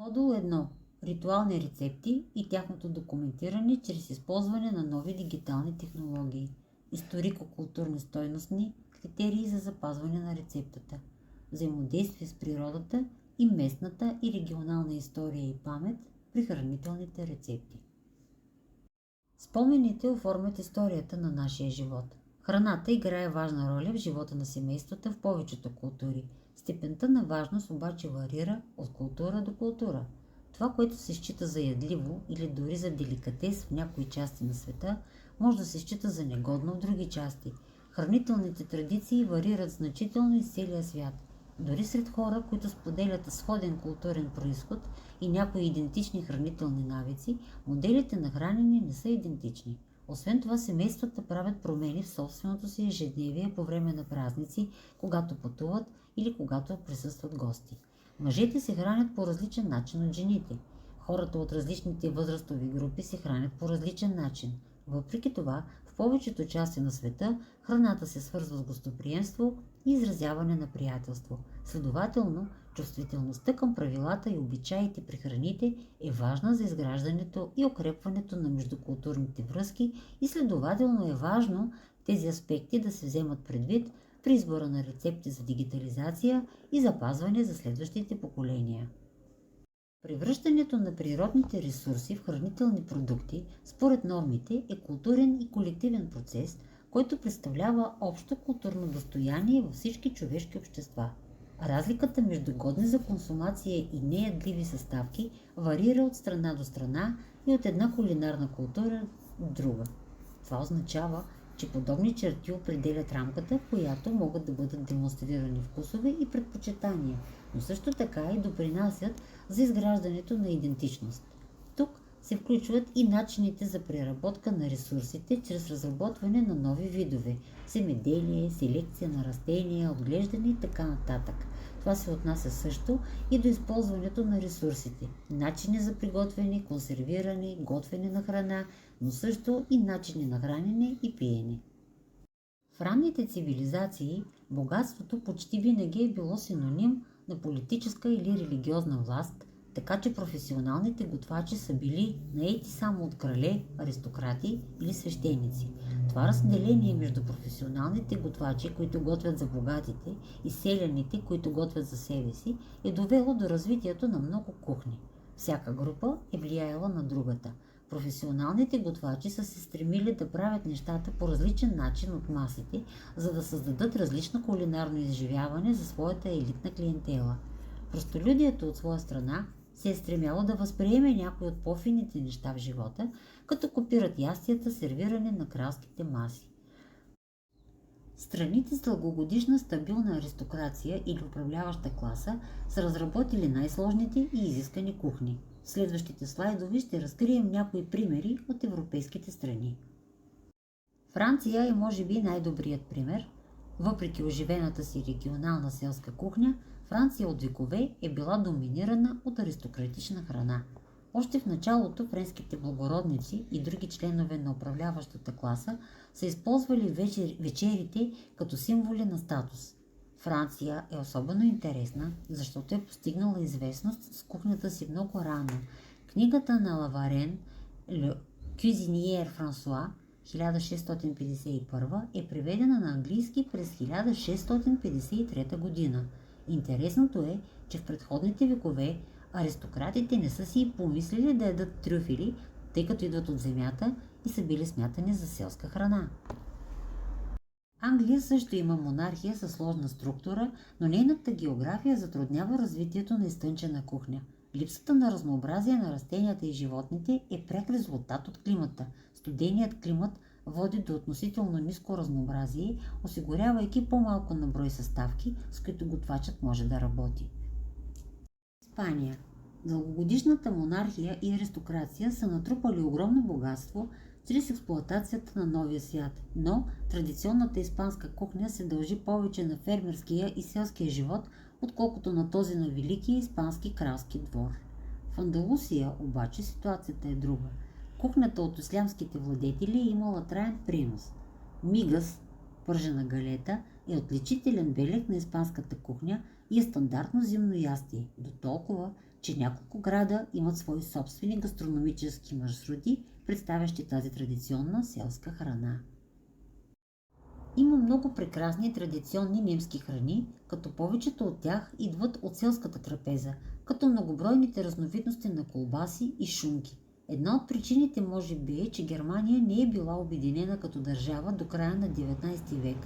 Модул 1. Ритуални рецепти и тяхното документиране чрез използване на нови дигитални технологии. Историко-културни стойностни критерии за запазване на рецептата. Взаимодействие с природата и местната и регионална история и памет при хранителните рецепти. Спомените оформят историята на нашия живот. Храната играе важна роля в живота на семействата в повечето култури. Степента на важност обаче варира от култура до култура. Това, което се счита за ядливо или дори за деликатес в някои части на света, може да се счита за негодно в други части. Хранителните традиции варират значително из целия свят. Дори сред хора, които споделят сходен културен произход и някои идентични хранителни навици, моделите на хранене не са идентични. Освен това, семействата правят промени в собственото си ежедневие по време на празници, когато пътуват или когато присъстват гости. Мъжете се хранят по различен начин от жените. Хората от различните възрастови групи се хранят по различен начин. Въпреки това, в повечето части на света храната се свързва с гостоприемство и изразяване на приятелство. Следователно, чувствителността към правилата и обичаите при храните е важна за изграждането и укрепването на междукултурните връзки и следователно е важно тези аспекти да се вземат предвид при избора на рецепти за дигитализация и запазване за следващите поколения. Превръщането на природните ресурси в хранителни продукти според нормите е културен и колективен процес, който представлява общо културно достояние във всички човешки общества. Разликата между годни за консумация и неядливи съставки варира от страна до страна и от една кулинарна култура до друга. Това означава, че подобни черти определят рамката, в която могат да бъдат демонстрирани вкусове и предпочитания, но също така и допринасят за изграждането на идентичност. Тук се включват и начините за преработка на ресурсите чрез разработване на нови видове – земеделие, селекция на растения, отглеждане и така нататък. Това се отнася също и до използването на ресурсите, начини за приготвяне, консервиране, готвене на храна, но също и начини на хранене и пиене. В ранните цивилизации богатството почти винаги е било синоним на политическа или религиозна власт, така че професионалните готвачи са били наети само от крале, аристократи или свещеници. Това разделение между професионалните готвачи, които готвят за богатите, и селяните, които готвят за себе си, е довело до развитието на много кухни. Всяка група е влияела на другата. Професионалните готвачи са се стремили да правят нещата по различен начин от масите, за да създадат различно кулинарно изживяване за своята елитна клиентела. Простолюдието от своя страна се е стремяло да възприеме някои от по-фините неща в живота, като копират ястията, сервиране на кралските маси. Страните с дългогодишна стабилна аристокрация или управляваща класа са разработили най-сложните и изискани кухни. В следващите слайдове ще разкрием някои примери от европейските страни. Франция е може би най-добрият пример. Въпреки оживената си регионална селска кухня, Франция от векове е била доминирана от аристократична храна. Още в началото френските благородници и други членове на управляващата класа са използвали вечерите като символи на статус. Франция е особено интересна, защото е постигнала известност с кухнята си много рано. Книгата на Лаварен Le Cuisinier François 1651 е преведена на английски през 1653 година. Интересното е, че в предходните векове аристократите не са си и помислили да ядат трюфели, тъй като идват от земята и са били смятани за селска храна. Англия също има монархия със сложна структура, но нейната география затруднява развитието на изтънчена кухня. Липсата на разнообразие на растенията и животните е пряк резултат от климата. Студеният климат води до относително ниско разнообразие, осигурявайки по-малко на брой съставки, с които готвачът може да работи. Испания. Дългогодишната монархия и аристокрация са натрупали огромно богатство чрез експлоатацията на новия свят, но традиционната испанска кухня се дължи повече на фермерския и селския живот, отколкото на този на великия испански кралски двор. В Андалусия обаче ситуацията е друга. Кухнята от ислямските владетели е имала траен принос. Мигас, пържена галета, е отличителен белег на испанската кухня и е стандартно зимно ястие, до толкова, че няколко града имат свои собствени гастрономически маршрути, представящи тази традиционна селска храна. Има много прекрасни традиционни немски храни, като повечето от тях идват от селската трапеза, като многобройните разновидности на колбаси и шунки. Една от причините може би е, че Германия не е била обединена като държава до края на 19 век.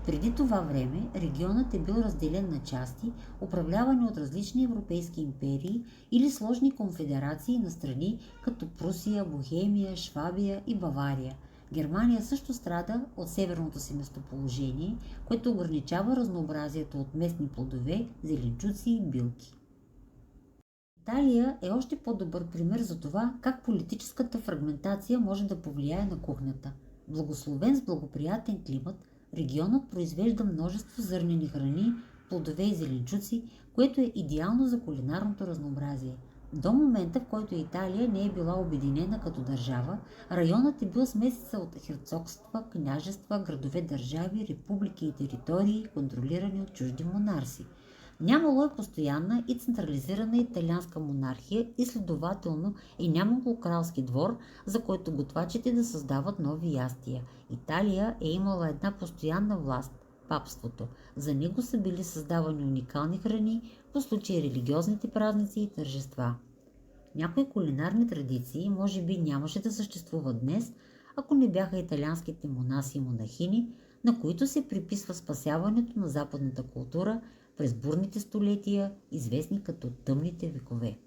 Преди това време регионът е бил разделен на части, управлявани от различни европейски империи или сложни конфедерации на страни като Прусия, Бохемия, Швабия и Бавария. Германия също страда от северното си местоположение, което ограничава разнообразието от местни плодове, зеленчуци и билки. Италия е още по-добър пример за това как политическата фрагментация може да повлияе на кухнята. Благословен с благоприятен климат, регионът произвежда множество зърнени храни, плодове и зеленчуци, което е идеално за кулинарното разнообразие. До момента, в който Италия не е била обединена като държава, районът е бил смесица от херцогства, княжества, градове-държави, републики и територии, контролирани от чужди монарси. Нямало е постоянна и централизирана италианска монархия и следователно и нямало кралски двор, за който готвачите да създават нови ястия. Италия е имала една постоянна власт – папството. За него са били създавани уникални храни по случай религиозните празници и тържества. Някои кулинарни традиции може би нямаше да съществуват днес, ако не бяха италианските монаси и монахини, на които се приписва спасяването на западната култура през бурните столетия, известни като тъмните векове.